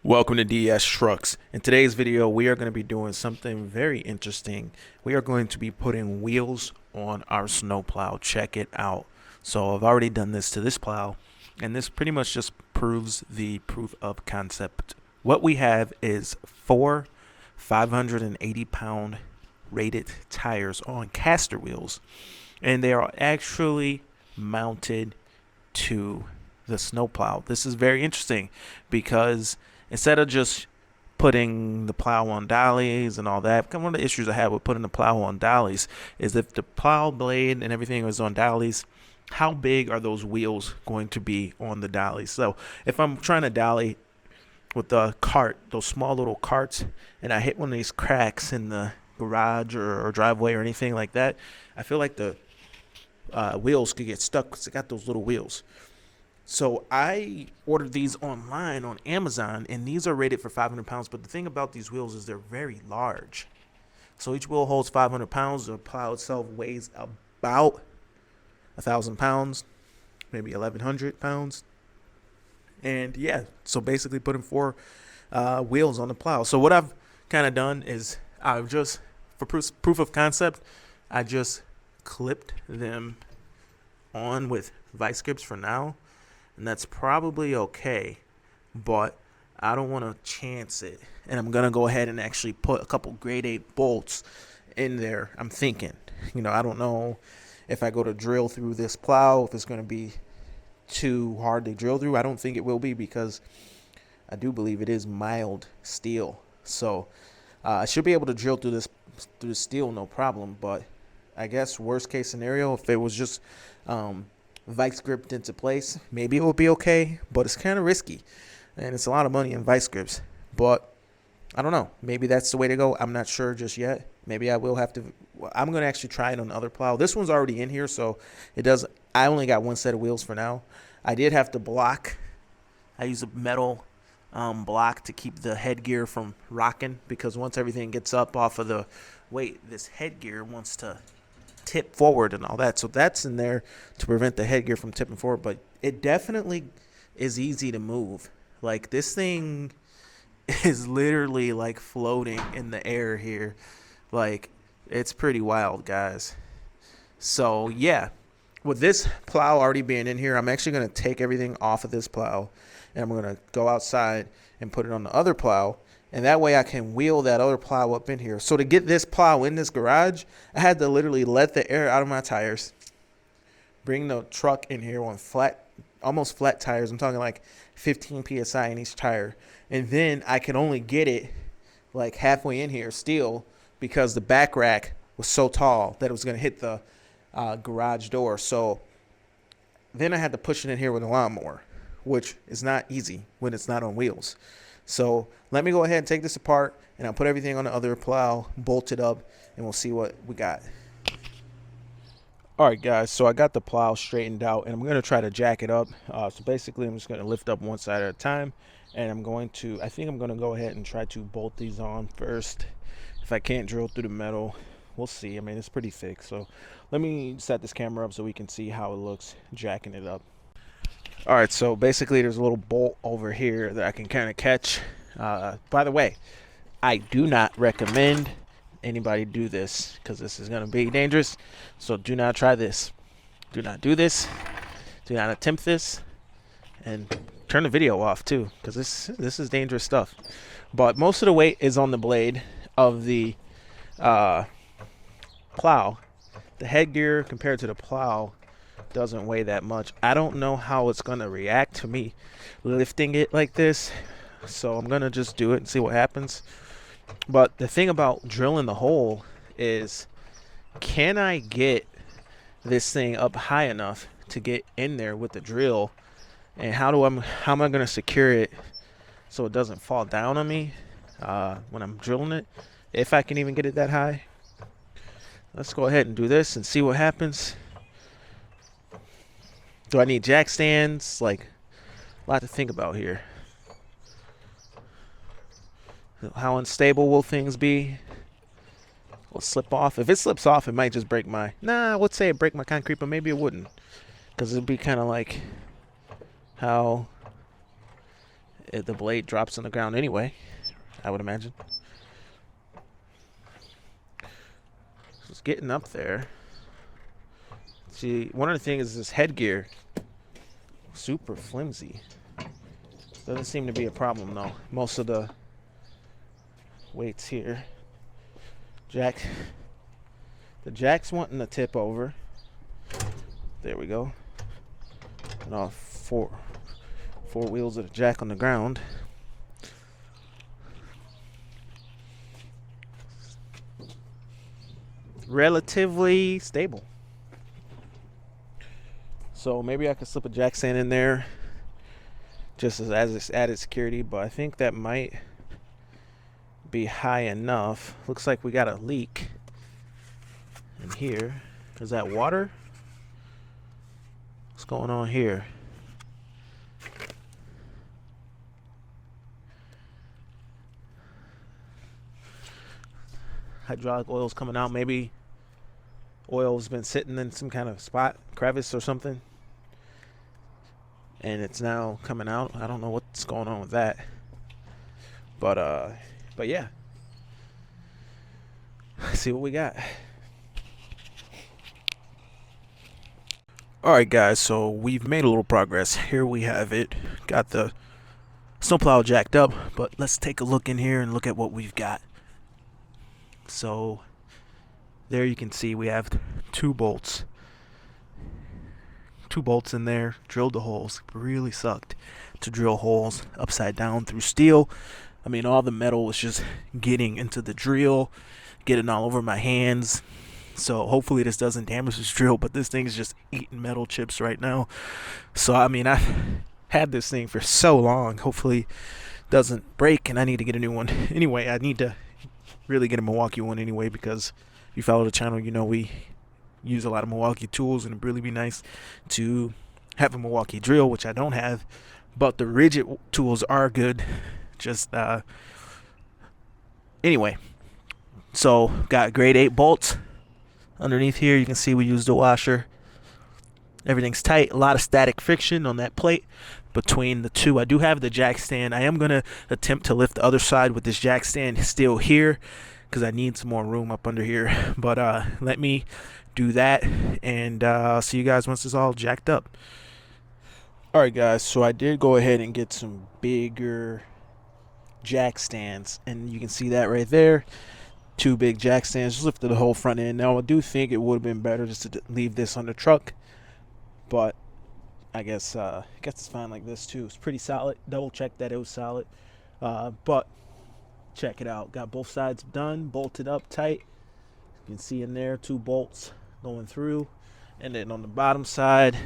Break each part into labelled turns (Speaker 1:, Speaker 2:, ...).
Speaker 1: Welcome to DS Trucks. In today's video, we are going to be doing something very interesting. We are going to be putting wheels on our snowplow. Check it out. So I've already done this to this plow, and this pretty much just proves the proof of concept. What we have is four 580-pound rated tires on caster wheels, and they are actually mounted to the snowplow. This is very interesting because instead of just putting the plow on dollies and all that, one of the issues I have with putting the plow on dollies is if the plow blade and everything is on dollies, how big are those wheels going to be on the dollies? So if I'm trying to dolly with the cart, those small little carts, and I hit one of these cracks in the garage or driveway or anything like that, I feel like the wheels could get stuck because it got those little wheels. So I ordered these online on Amazon, and these are rated for 500 pounds. But the thing about these wheels is they're very large. So each wheel holds 500 pounds. The plow itself weighs about 1,000 pounds, maybe 1,100 pounds. And yeah, so basically putting four wheels on the plow. So what I've kind of done is I've just, for proof of concept, I just clipped them on with vice grips for now. And that's probably okay, but I don't want to chance it. And I'm going to go ahead and actually put a couple grade 8 bolts in there. I'm thinking, I don't know if I go to drill through this plow, if it's going to be too hard to drill through. I don't think it will be because I do believe it is mild steel. So I should be able to drill through the steel, no problem. But I guess worst case scenario, if it was just vice gripped into place, maybe it will be okay, but it's kind of risky and it's a lot of money in vice grips. But I don't know, maybe that's the way to go. I'm not sure just yet. Maybe I will have to. I'm going to actually try it on the other plow. This one's already in here, so I only got one set of wheels for now. I did have to block. I use a metal block to keep the headgear from rocking, because once everything gets up off of the weight, this headgear wants to tip forward and all that. So that's in there to prevent the headgear from tipping forward. But it definitely is easy to move. Like, this thing is literally like floating in the air here. Like, it's pretty wild, guys. So yeah, with this plow already being in here, I'm actually going to take everything off of this plow, and I'm going to go outside and put it on the other plow. And that way I can wheel that other plow up in here. So to get this plow in this garage, I had to literally let the air out of my tires, bring the truck in here on almost flat tires. I'm talking like 15 PSI in each tire. And then I could only get it like halfway in here still, because the back rack was so tall that it was going to hit the garage door. So then I had to push it in here with a lawnmower, which is not easy when it's not on wheels. So let me go ahead and take this apart, and I'll put everything on the other plow, bolt it up, and we'll see what we got. All right, guys, so I got the plow straightened out, and I'm going to try to jack it up. So basically, I'm just going to lift up one side at a time, and I think I'm going to go ahead and try to bolt these on first. If I can't drill through the metal, we'll see. I mean, it's pretty thick. So let me set this camera up so we can see how it looks jacking it up. All right, so basically there's a little bolt over here that I can kind of catch. By the way, I do not recommend anybody do this, because this is going to be dangerous. So do not try this. Do not do this. Do not attempt this. And turn the video off too, because this is dangerous stuff. But most of the weight is on the blade of the plow. The headgear compared to the plow doesn't weigh that much. I don't know how it's going to react to me lifting it like this, so I'm going to just do it and see what happens. But the thing about drilling the hole is, can I get this thing up high enough to get in there with the drill, and how am I going to secure it so it doesn't fall down on me when I'm drilling it, if I can even get it that high. Let's go ahead and do this and see what happens. Do I need jack stands? Like, a lot to think about here. How unstable will things be? Will it slip off? If it slips off, it might just break I would say it break my concrete, but maybe it wouldn't. Because it'd be kind of like how the blade drops on the ground anyway, I would imagine. So it's getting up there. See, one of the things is this headgear, super flimsy. Doesn't seem to be a problem though. Most of the weights here. The jack's wanting to tip over. There we go. And all four wheels of the jack on the ground. Relatively stable. So maybe I could slip a jack stand in there just as added security, but I think that might be high enough. Looks like we got a leak in here. Is that water? What's going on here? Hydraulic oil's coming out. Maybe oil's been sitting in some kind of spot, crevice or something, and it's now coming out. I don't know what's going on with that, but yeah, let's see what we got. All right, guys, so we've made a little progress. Here we have it. Got the snowplow jacked up, but let's take a look in here and look at what we've got. So there you can see we have two bolts in there. Drilled the holes. Really sucked to drill holes upside down through steel. I mean, all the metal was just getting into the drill, getting all over my hands. So hopefully this doesn't damage this drill, but this thing is just eating metal chips right now. So I mean, I've had this thing for so long. Hopefully it doesn't break, and I need to get a new one. Anyway, I need to really get a Milwaukee one anyway, because if you follow the channel, you know we use a lot of Milwaukee tools, and it'd really be nice to have a Milwaukee drill, which I don't have. But the rigid tools are good. Just anyway, so got grade 8 bolts. Underneath here, you can see we used a washer. Everything's tight. A lot of static friction on that plate between the two. I do have the jack stand. I am going to attempt to lift the other side with this jack stand still here, because I need some more room up under here. But let me do that, and I'll see you guys once it's all jacked up. All right, guys, so I did go ahead and get some bigger jack stands, and you can see that right there. 2 big jack stands. Just lifted the whole front end. Now I do think it would have been better just to leave this on the truck, but I guess it's fine like this too. It's pretty solid. Double check that it was solid, but check it out. Got both sides done, bolted up tight. You can see in there 2 bolts going through, and then on the bottom side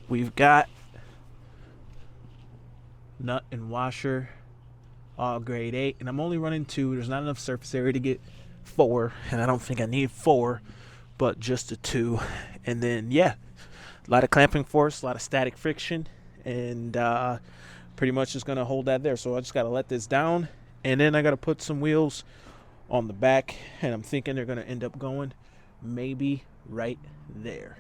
Speaker 1: we've got nut and washer, all grade 8, and I'm only running 2. There's not enough surface area to get 4, and I don't think I need 4, but just a 2. And then yeah, a lot of clamping force, a lot of static friction, and pretty much just gonna hold that there. So I just gotta let this down, and then I gotta put some wheels on the back, and I'm thinking they're gonna end up going maybe right there.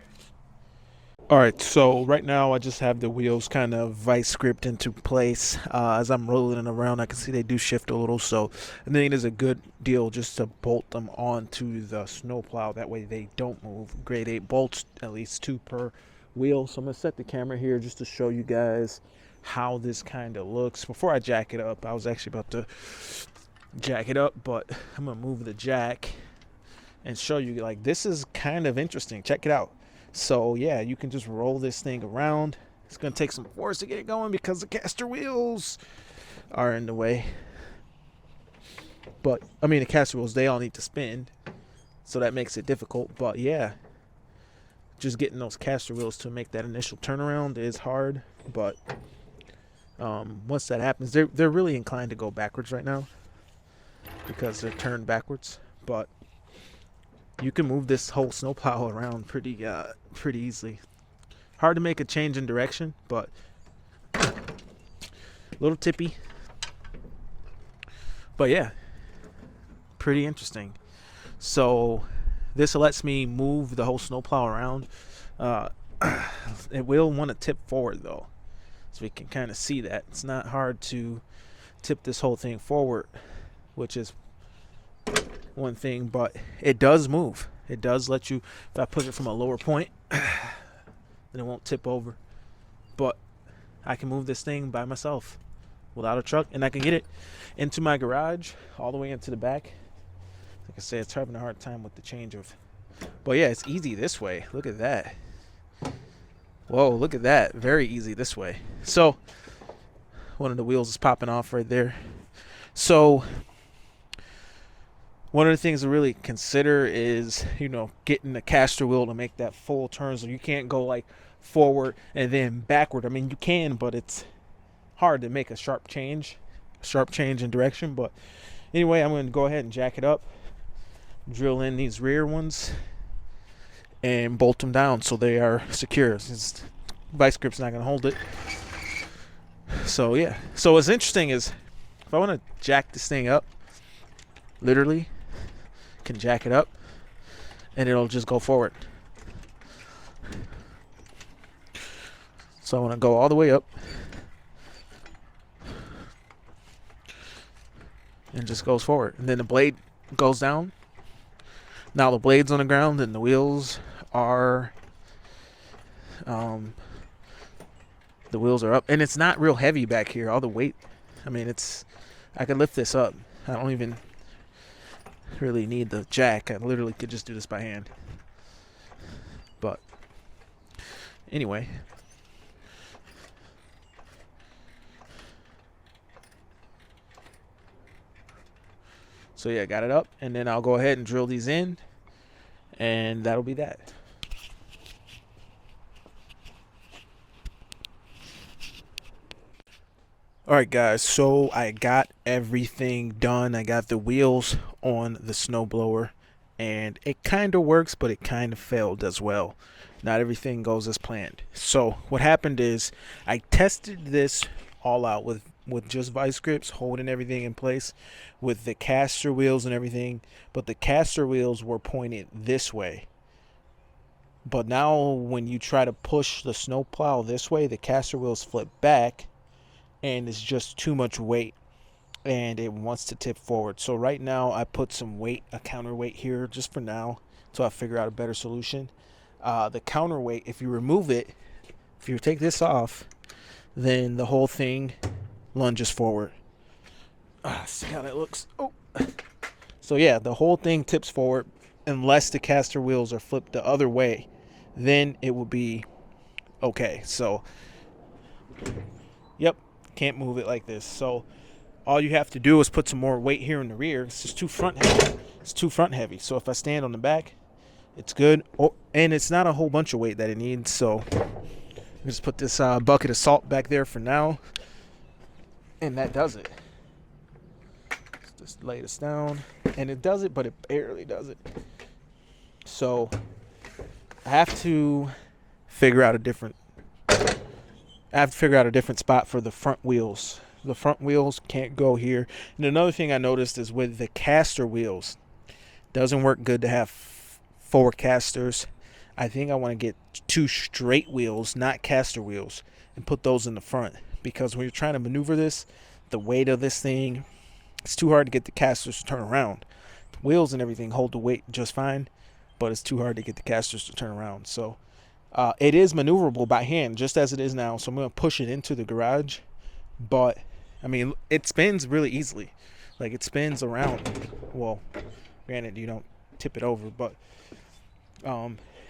Speaker 1: All right, so right now I just have the wheels kind of vice gripped into place. As I'm rolling them around, I can see they do shift a little. So I think it is a good deal just to bolt them onto the snowplow. That way they don't move. Grade 8 bolts, at least 2 per wheel. So I'm going to set the camera here just to show you guys how this kind of looks. Before I jack it up, I was actually about to jack it up, but I'm going to move the jack and show you, like, this is kind of interesting. Check it out. So yeah, you can just roll this thing around. It's gonna take some force to get it going because the caster wheels are in the way. But I mean, the caster wheels, they all need to spin, so that makes it difficult. But yeah, just getting those caster wheels to make that initial turnaround is hard. But once that happens, they're really inclined to go backwards right now because they're turned backwards. But you can move this whole snowplow around pretty easily. Hard to make a change in direction, but a little tippy. But yeah, pretty interesting. So this lets me move the whole snowplow around. It will want to tip forward though. So we can kind of see that. It's not hard to tip this whole thing forward, which is one thing, but it does move. It does let you, if I put it from a lower point, then it won't tip over. But I can move this thing by myself without a truck, and I can get it into my garage all the way into the back. Like I said, it's having a hard time with the change of, but yeah, it's easy this way. Look at that. Whoa, look at that. Very easy this way. So one of the wheels is popping off right there. So one of the things to really consider is, getting the caster wheel to make that full turn. So you can't go like forward and then backward. I mean, you can, but it's hard to make a sharp change in direction. But anyway, I'm going to go ahead and jack it up, drill in these rear ones, and bolt them down so they are secure. This vice grip's not going to hold it. So yeah. So what's interesting is, if I want to jack this thing up, literally can jack it up and it'll just go forward. So I want to go all the way up and just goes forward, and then the blade goes down. Now the blade's on the ground and the wheels are up, and it's not real heavy back here. All the weight, I mean, I could lift this up. I don't even really need the jack. I literally could just do this by hand. But anyway, so yeah, got it up, and then I'll go ahead and drill these in, and that'll be that. Alright guys, so I got everything done. I got the wheels on the snowblower, and it kind of works, but it kind of failed as well. Not everything goes as planned. So what happened is, I tested this all out with just vice grips, holding everything in place with the caster wheels and everything, but the caster wheels were pointed this way. But now when you try to push the snowplow this way, the caster wheels flip back, and it's just too much weight, and it wants to tip forward. So right now I put some weight, a counterweight here, just for now, until I figure out a better solution. The counterweight, if you remove it, if you take this off, then the whole thing lunges forward. See how that looks? Oh, so yeah, the whole thing tips forward unless the caster wheels are flipped the other way. Then it will be okay. So, yep. Can't move it like this. So all you have to do is put some more weight here in the rear. It's just too front heavy. It's too front heavy. So if I stand on the back, it's good. Oh, and it's not a whole bunch of weight that it needs. So just put this bucket of salt back there for now, and that does it. Just lay this down, and it does it, but it barely does it. So I have to figure out a different spot for the front wheels. The front wheels can't go here. And another thing I noticed is with the caster wheels, doesn't work good to have 4 casters. I think I want to get 2 straight wheels, not caster wheels, and put those in the front, because when you're trying to maneuver this, the weight of this thing, it's too hard to get the casters to turn around. The wheels and everything hold the weight just fine, but it's too hard to get the casters to turn around. So it is maneuverable by hand, just as it is now. So I'm going to push it into the garage. But, I mean, it spins really easily. Like, it spins around. Well, granted, you don't tip it over. But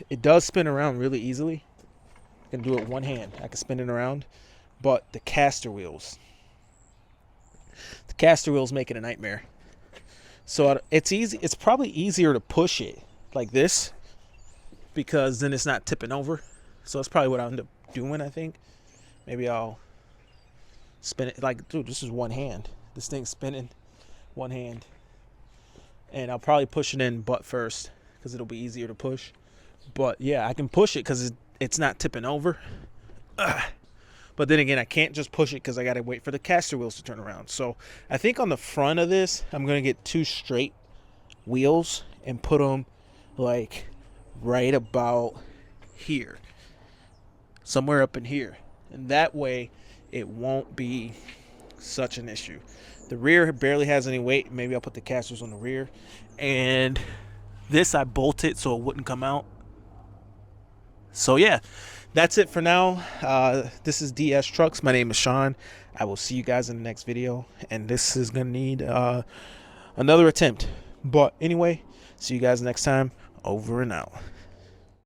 Speaker 1: it does spin around really easily. I can do it with one hand. I can spin it around. But the caster wheels make it a nightmare. So it's easy. It's probably easier to push it like this, because then it's not tipping over. So that's probably what I'll end up doing, I think. Maybe I'll spin it. Like, dude, this is one hand. This thing's spinning one hand. And I'll probably push it in butt first, because it'll be easier to push. But, yeah, I can push it because it's not tipping over. But then again, I can't just push it because I got to wait for the caster wheels to turn around. So I think on the front of this, I'm going to get 2 straight wheels and put them, like, right about here, somewhere up in here, and that way it won't be such an issue. The rear barely has any weight. Maybe I'll put the casters on the rear. And this I bolted so it wouldn't come out. So yeah, that's it for now. This is DS Trucks. My name is Sean. I will see you guys in the next video. And this is going to need another attempt. But anyway, see you guys next time. Over and out.